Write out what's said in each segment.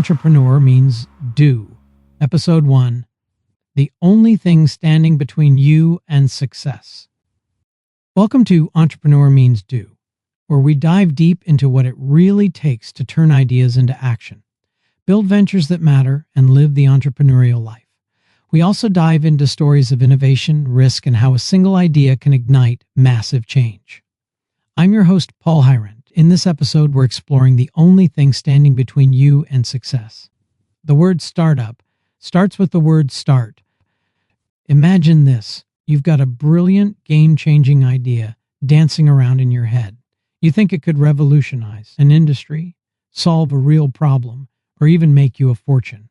Entrepreneur Means Do. Episode 1. The Only Thing Standing Between You and Success. Welcome to Entrepreneur Means Do, where we dive deep into what it really takes to turn ideas into action, build ventures that matter, and live the entrepreneurial life. We also dive into stories of innovation, risk, and how a single idea can ignite massive change. I'm your host, Paul Heirendt. In this episode, we're exploring the only thing standing between you and success. The word startup starts with the word start. Imagine this. You've got a brilliant, game-changing idea dancing around in your head. You think it could revolutionize an industry, solve a real problem, or even make you a fortune.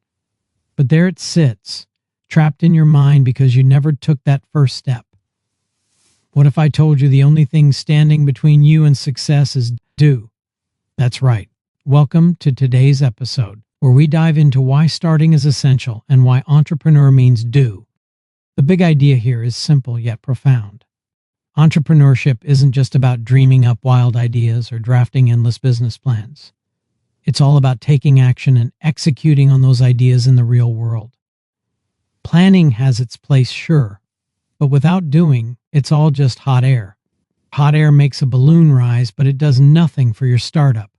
But there it sits, trapped in your mind because you never took that first step. What if I told you the only thing standing between you and success is do? That's right. Welcome to today's episode, where we dive into why starting is essential and why entrepreneur means do. The big idea here is simple yet profound. Entrepreneurship isn't just about dreaming up wild ideas or drafting endless business plans. It's all about taking action and executing on those ideas in the real world. Planning has its place, sure, but without doing, it's all just hot air. Hot air makes a balloon rise, but it does nothing for your startup.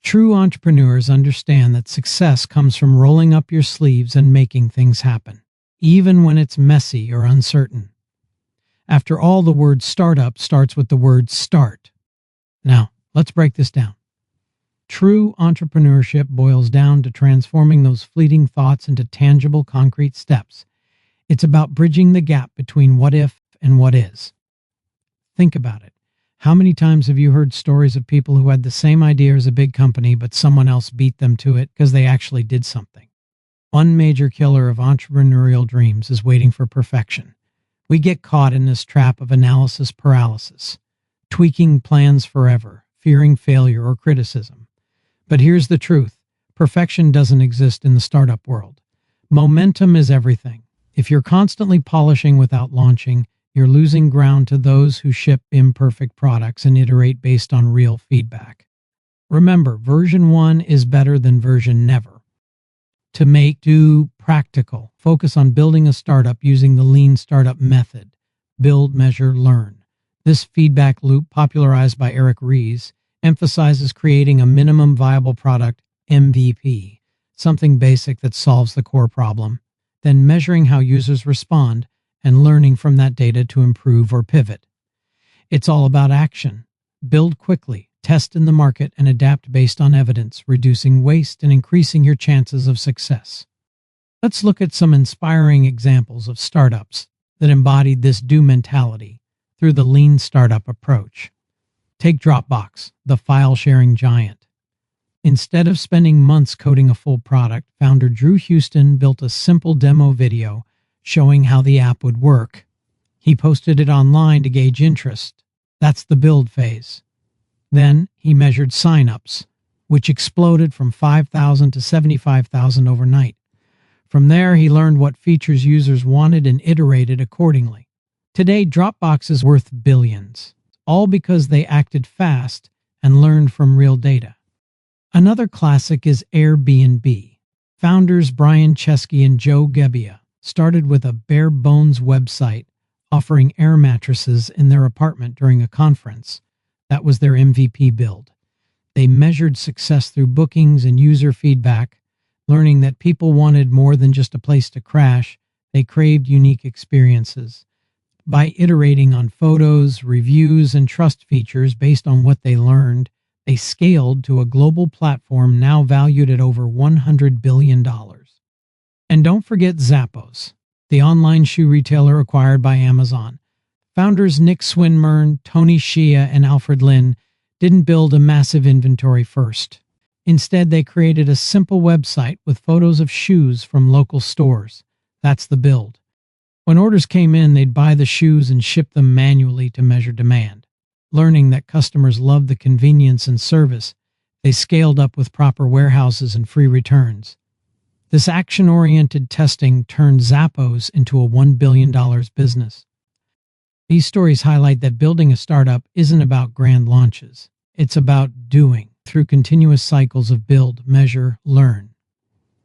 True entrepreneurs understand that success comes from rolling up your sleeves and making things happen, even when it's messy or uncertain. After all, the word startup starts with the word start. Now, let's break this down. True entrepreneurship boils down to transforming those fleeting thoughts into tangible, concrete steps. It's about bridging the gap between what if and what is. Think about it. How many times have you heard stories of people who had the same idea as a big company, but someone else beat them to it because they actually did something? One major killer of entrepreneurial dreams is waiting for perfection. We get caught in this trap of analysis paralysis, tweaking plans forever, fearing failure or criticism. But here's the truth. Perfection doesn't exist in the startup world. Momentum is everything. If you're constantly polishing without launching, you're losing ground to those who ship imperfect products and iterate based on real feedback. Remember, version 1 is better than version never. To make do practical, focus on building a startup using the lean startup method. Build, measure, learn. This feedback loop, popularized by Eric Ries, emphasizes creating a minimum viable product, MVP, something basic that solves the core problem, then measuring how users respond and learning from that data to improve or pivot. It's all about action. Build quickly, test in the market, and adapt based on evidence, reducing waste and increasing your chances of success. Let's look at some inspiring examples of startups that embodied this do mentality through the lean startup approach. Take Dropbox, the file-sharing giant. Instead of spending months coding a full product, founder Drew Houston built a simple demo video showing how the app would work. He posted it online to gauge interest. That's the build phase. Then he measured signups, which exploded from 5,000 to 75,000 overnight. From there, he learned what features users wanted and iterated accordingly. Today, Dropbox is worth billions, all because they acted fast and learned from real data. Another classic is Airbnb. Founders Brian Chesky and Joe Gebbia started with a bare-bones website offering air mattresses in their apartment during a conference. That was their MVP build. They measured success through bookings and user feedback, learning that people wanted more than just a place to crash. They craved unique experiences. By iterating on photos, reviews, and trust features based on what they learned, they scaled to a global platform now valued at over $100 billion. And don't forget Zappos, the online shoe retailer acquired by Amazon. Founders Nick Swinmurn, Tony Shia, and Alfred Lin didn't build a massive inventory first. Instead, they created a simple website with photos of shoes from local stores. That's the build. When orders came in, they'd buy the shoes and ship them manually to measure demand. Learning that customers loved the convenience and service, they scaled up with proper warehouses and free returns. This action-oriented testing turned Zappos into a $1 billion business. These stories highlight that building a startup isn't about grand launches. It's about doing through continuous cycles of build, measure, learn.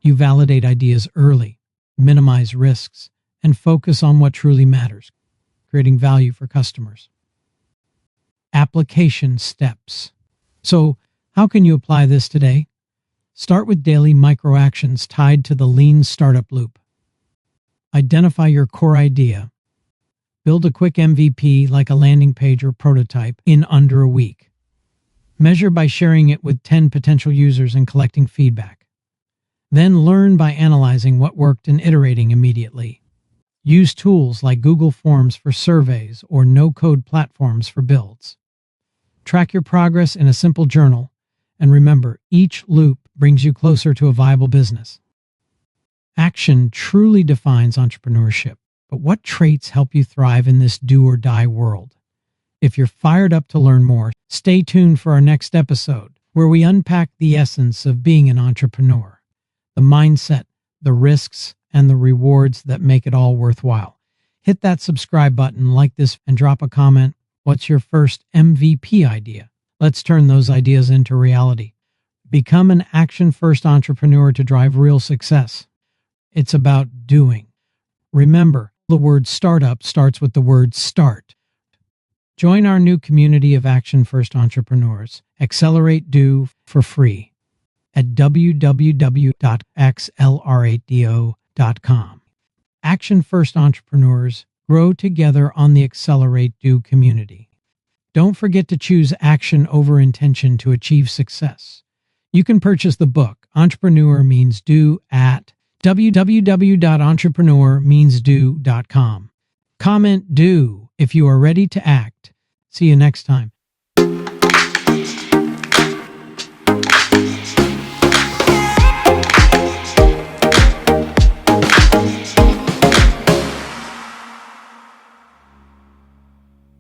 You validate ideas early, minimize risks, and focus on what truly matters, creating value for customers. Application steps. So, how can you apply this today? Start with daily micro actions tied to the lean startup loop. Identify your core idea. Build a quick MVP like a landing page or prototype in under a week. Measure by sharing it with 10 potential users and collecting feedback. Then learn by analyzing what worked and iterating immediately. Use tools like Google Forms for surveys or no-code platforms for builds. Track your progress in a simple journal, and remember, each loop brings you closer to a viable business. Action truly defines entrepreneurship, but what traits help you thrive in this do-or-die world? If you're fired up to learn more, stay tuned for our next episode, where we unpack the essence of being an entrepreneur, the mindset, the risks, and the rewards that make it all worthwhile. Hit that subscribe button, like this, and drop a comment. What's your first MVP idea? Let's turn those ideas into reality. Become an action-first entrepreneur to drive real success. It's about doing. Remember, the word startup starts with the word start. Join our new community of action-first entrepreneurs. Accelerate Do for free at www.accelerate.do.com. Action-first entrepreneurs grow together on the Accelerate Do community. Don't forget to choose action over intention to achieve success. You can purchase the book, Entrepreneur Means Do, at www.entrepreneurmeansdo.com. Comment Do if you are ready to act. See you next time.